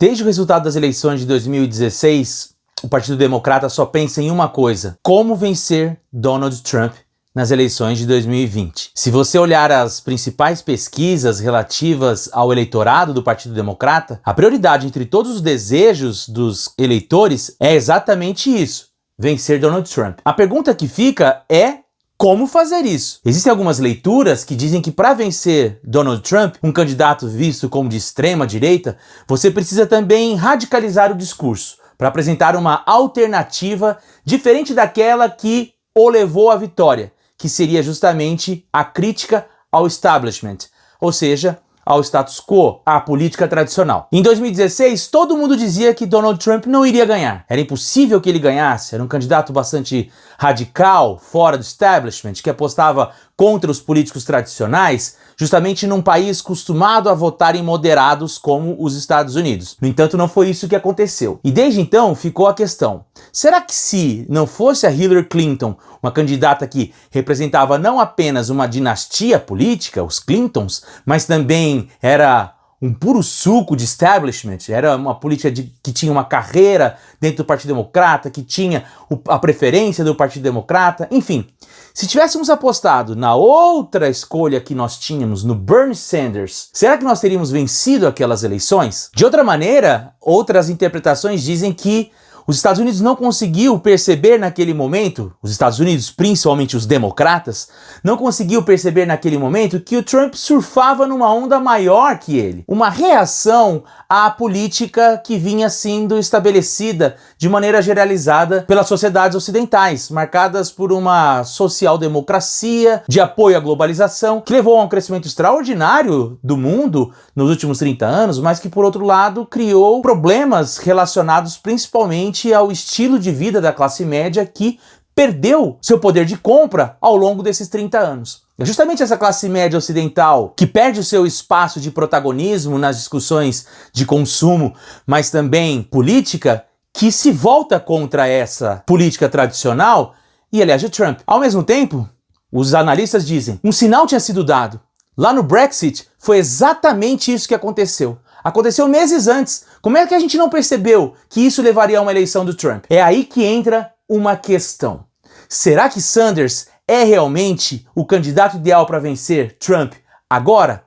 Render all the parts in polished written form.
Desde o resultado das eleições de 2016, o Partido Democrata só pensa em uma coisa: como vencer Donald Trump nas eleições de 2020. Se você olhar as principais pesquisas relativas ao eleitorado do Partido Democrata, a prioridade entre todos os desejos dos eleitores é exatamente isso: vencer Donald Trump. A pergunta que fica é: como fazer isso? Existem algumas leituras que dizem que para vencer Donald Trump, um candidato visto como de extrema direita, você precisa também radicalizar o discurso para apresentar uma alternativa diferente daquela que o levou à vitória, que seria justamente a crítica ao establishment, ou seja, ao status quo, à política tradicional. Em 2016, todo mundo dizia que Donald Trump não iria ganhar. Era impossível que ele ganhasse, era um candidato bastante radical, fora do establishment, que apostava contra os políticos tradicionais, justamente num país acostumado a votar em moderados como os Estados Unidos. No entanto, não foi isso que aconteceu. E desde então ficou a questão: será que se não fosse a Hillary Clinton, uma candidata que representava não apenas uma dinastia política, os Clintons, mas também era um puro suco de establishment, era uma política que tinha uma carreira dentro do Partido Democrata, que tinha a preferência do Partido Democrata, enfim. Se tivéssemos apostado na outra escolha que nós tínhamos, no Bernie Sanders, será que nós teríamos vencido aquelas eleições? De outra maneira, outras interpretações dizem que os Estados Unidos não conseguiu perceber naquele momento, os Estados Unidos, principalmente os democratas, não conseguiu perceber naquele momento que o Trump surfava numa onda maior que ele. Uma reação à política que vinha sendo estabelecida de maneira generalizada pelas sociedades ocidentais, marcadas por uma social-democracia, de apoio à globalização, que levou a um crescimento extraordinário do mundo nos últimos 30 anos, mas que, por outro lado, criou problemas relacionados principalmente ao estilo de vida da classe média, que perdeu seu poder de compra ao longo desses 30 anos. É justamente essa classe média ocidental que perde o seu espaço de protagonismo nas discussões de consumo, mas também política, que se volta contra essa política tradicional e elege Trump. Ao mesmo tempo, os analistas dizem, um sinal tinha sido dado. Lá no Brexit, foi exatamente isso que aconteceu. Aconteceu meses antes. Como é que a gente não percebeu que isso levaria a uma eleição do Trump? É aí que entra uma questão. Será que Sanders é realmente o candidato ideal para vencer Trump agora?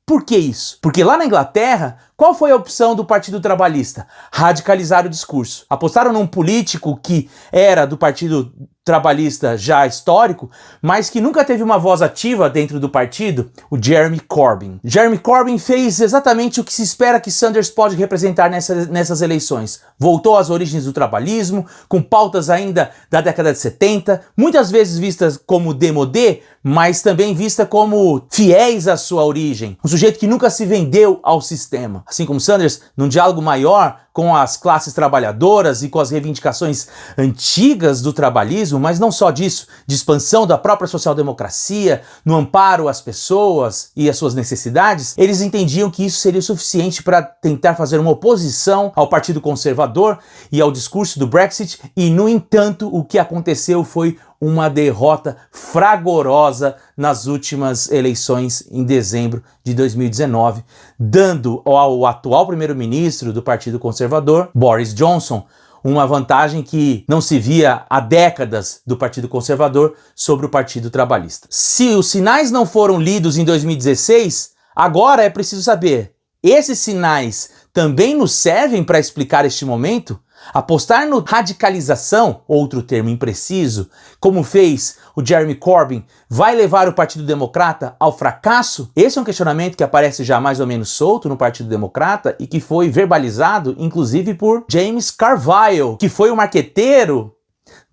Por que isso? Porque lá na Inglaterra, qual foi a opção do Partido Trabalhista? Radicalizar o discurso. Apostaram num político que era do Partido Trabalhista já histórico, mas que nunca teve uma voz ativa dentro do partido, o Jeremy Corbyn. Jeremy Corbyn fez exatamente o que se espera que Sanders pode representar nessas eleições. Voltou às origens do trabalhismo, com pautas ainda da década de 70, muitas vezes vistas como démodé, mas também vista como fiéis à sua origem. Um sujeito que nunca se vendeu ao sistema. Assim como Sanders, num diálogo maior com as classes trabalhadoras e com as reivindicações antigas do trabalhismo, mas não só disso, de expansão da própria social-democracia, no amparo às pessoas e às suas necessidades, eles entendiam que isso seria o suficiente para tentar fazer uma oposição ao Partido Conservador e ao discurso do Brexit, e, no entanto, o que aconteceu foi uma derrota fragorosa nas últimas eleições em dezembro de 2019, dando ao atual primeiro-ministro do Partido Conservador, Boris Johnson, uma vantagem que não se via há décadas do Partido Conservador sobre o Partido Trabalhista. Se os sinais não foram lidos em 2016, agora é preciso saber, esses sinais também nos servem para explicar este momento? Apostar no radicalização, outro termo impreciso, como fez o Jeremy Corbyn, vai levar o Partido Democrata ao fracasso? Esse é um questionamento que aparece já mais ou menos solto no Partido Democrata e que foi verbalizado, inclusive, por James Carville, que foi o marqueteiro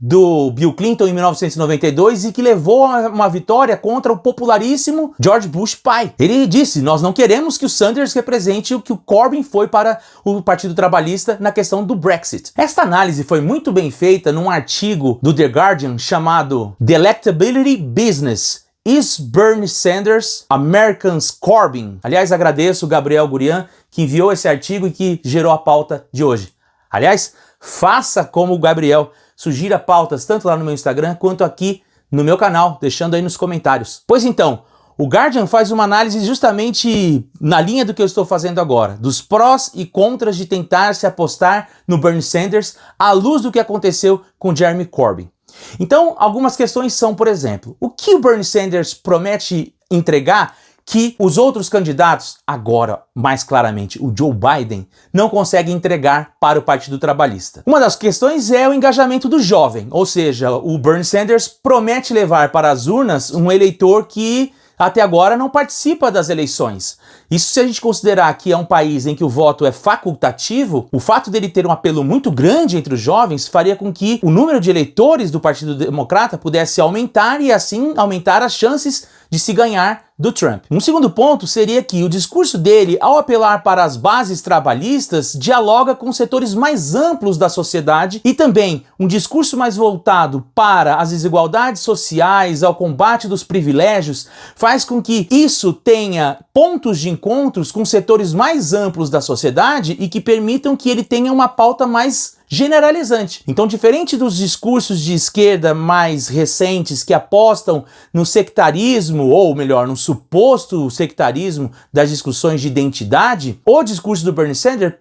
do Bill Clinton em 1992 e que levou a uma vitória contra o popularíssimo George Bush pai. Ele disse, nós não queremos que o Sanders represente o que o Corbyn foi para o Partido Trabalhista na questão do Brexit. Esta análise foi muito bem feita num artigo do The Guardian chamado The Electability Business. Is Bernie Sanders America's Corbyn? Aliás, agradeço o Gabriel Gurian que enviou esse artigo e que gerou a pauta de hoje. Aliás, faça como o Gabriel, sugira pautas tanto lá no meu Instagram quanto aqui no meu canal, deixando aí nos comentários. Pois então, o Guardian faz uma análise justamente na linha do que eu estou fazendo agora, dos prós e contras de tentar se apostar no Bernie Sanders à luz do que aconteceu com Jeremy Corbyn. Então, algumas questões são, por exemplo, o que o Bernie Sanders promete entregar que os outros candidatos, agora mais claramente o Joe Biden, não conseguem entregar para o Partido Trabalhista. Uma das questões é o engajamento do jovem, ou seja, o Bernie Sanders promete levar para as urnas um eleitor que até agora não participa das eleições. Isso, se a gente considerar que é um país em que o voto é facultativo, o fato dele ter um apelo muito grande entre os jovens faria com que o número de eleitores do Partido Democrata pudesse aumentar e assim aumentar as chances de se ganhar do Trump. Um segundo ponto seria que o discurso dele, ao apelar para as bases trabalhistas, dialoga com setores mais amplos da sociedade e também um discurso mais voltado para as desigualdades sociais, ao combate dos privilégios, faz com que isso tenha pontos de encontros com setores mais amplos da sociedade e que permitam que ele tenha uma pauta mais generalizante. Então, diferente dos discursos de esquerda mais recentes que apostam no sectarismo, ou melhor, no suposto sectarismo das discussões de identidade, o discurso do Bernie Sanders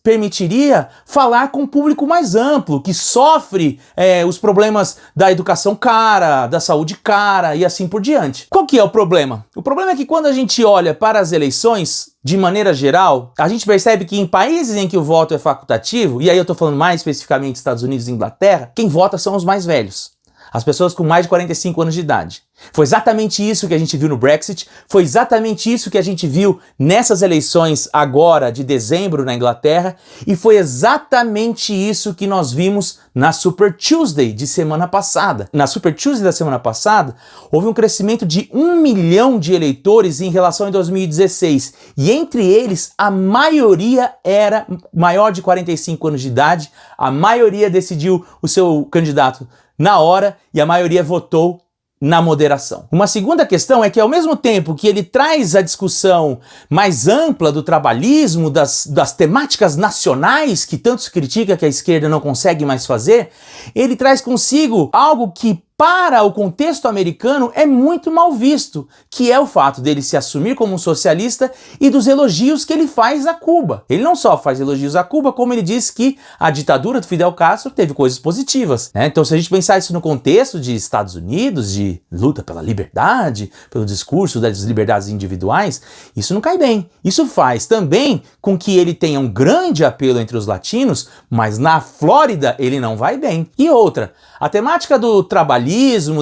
permitiria falar com um público mais amplo, que sofre os problemas da educação cara, da saúde cara e assim por diante. Qual que é o problema? O problema é que quando a gente olha para as eleições, de maneira geral, a gente percebe que em países em que o voto é facultativo, e aí eu tô falando mais especificamente Estados Unidos e Inglaterra, quem vota são os mais velhos. As pessoas com mais de 45 anos de idade. Foi exatamente isso que a gente viu no Brexit, foi exatamente isso que a gente viu nessas eleições agora de dezembro na Inglaterra, e foi exatamente isso que nós vimos na Super Tuesday de semana passada. Na Super Tuesday da semana passada, houve um crescimento de 1 milhão de eleitores em relação a 2016, e entre eles a maioria era maior de 45 anos de idade, a maioria decidiu o seu candidato na hora e a maioria votou na moderação. Uma segunda questão é que, ao mesmo tempo que ele traz a discussão mais ampla do trabalhismo, das temáticas nacionais que tanto se critica que a esquerda não consegue mais fazer, ele traz consigo algo que para o contexto americano é muito mal visto, que é o fato dele se assumir como um socialista e dos elogios que ele faz a Cuba. Ele não só faz elogios a Cuba, como ele diz que a ditadura do Fidel Castro teve coisas positivas, né? Então, se a gente pensar isso no contexto de Estados Unidos, de luta pela liberdade, pelo discurso das liberdades individuais, isso não cai bem. Isso faz também com que ele tenha um grande apelo entre os latinos, mas na Flórida ele não vai bem. E outra, a temática do trabalhismo,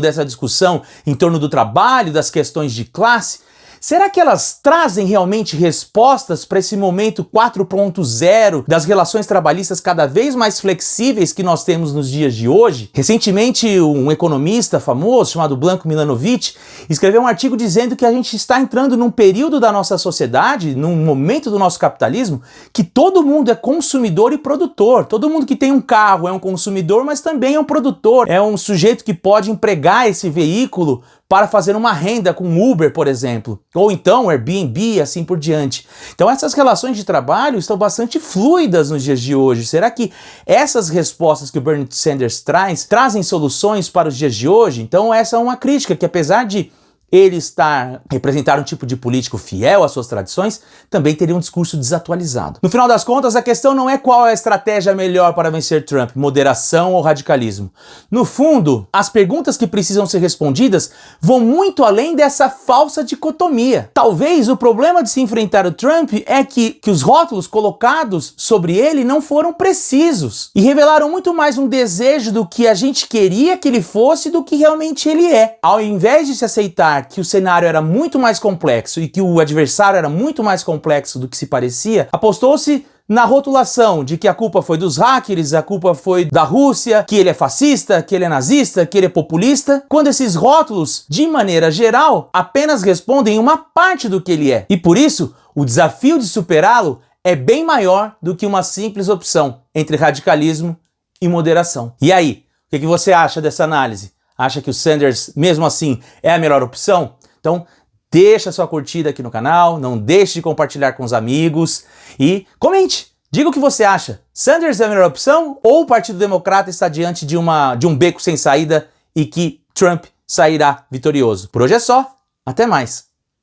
dessa discussão em torno do trabalho, das questões de classe, será que elas trazem realmente respostas para esse momento 4.0 das relações trabalhistas cada vez mais flexíveis que nós temos nos dias de hoje? Recentemente, um economista famoso chamado Blanco Milanovic escreveu um artigo dizendo que a gente está entrando num período da nossa sociedade, num momento do nosso capitalismo, que todo mundo é consumidor e produtor. Todo mundo que tem um carro é um consumidor, mas também é um produtor. É um sujeito que pode empregar esse veículo para fazer uma renda com Uber, por exemplo, ou então Airbnb e assim por diante. Então essas relações de trabalho estão bastante fluidas nos dias de hoje. Será que essas respostas que o Bernie Sanders trazem soluções para os dias de hoje? Então essa é uma crítica que, apesar de ele representar um tipo de político fiel às suas tradições, também teria um discurso desatualizado. No final das contas, a questão não é qual é a estratégia melhor para vencer Trump, moderação ou radicalismo. No fundo, as perguntas que precisam ser respondidas vão muito além dessa falsa dicotomia. Talvez o problema de se enfrentar o Trump é que os rótulos colocados sobre ele não foram precisos e revelaram muito mais um desejo do que a gente queria que ele fosse do que realmente ele é. Ao invés de se aceitar que o cenário era muito mais complexo e que o adversário era muito mais complexo do que se parecia, apostou-se na rotulação de que a culpa foi dos hackers, a culpa foi da Rússia, que ele é fascista, que ele é nazista, que ele é populista, quando esses rótulos, de maneira geral, apenas respondem uma parte do que ele é. E por isso, o desafio de superá-lo é bem maior do que uma simples opção entre radicalismo e moderação. E aí, o que você acha dessa análise? Acha que o Sanders, mesmo assim, é a melhor opção? Então, deixa sua curtida aqui no canal, não deixe de compartilhar com os amigos e comente. Diga o que você acha. Sanders é a melhor opção ou o Partido Democrata está diante de um beco sem saída e que Trump sairá vitorioso? Por hoje é só. Até mais.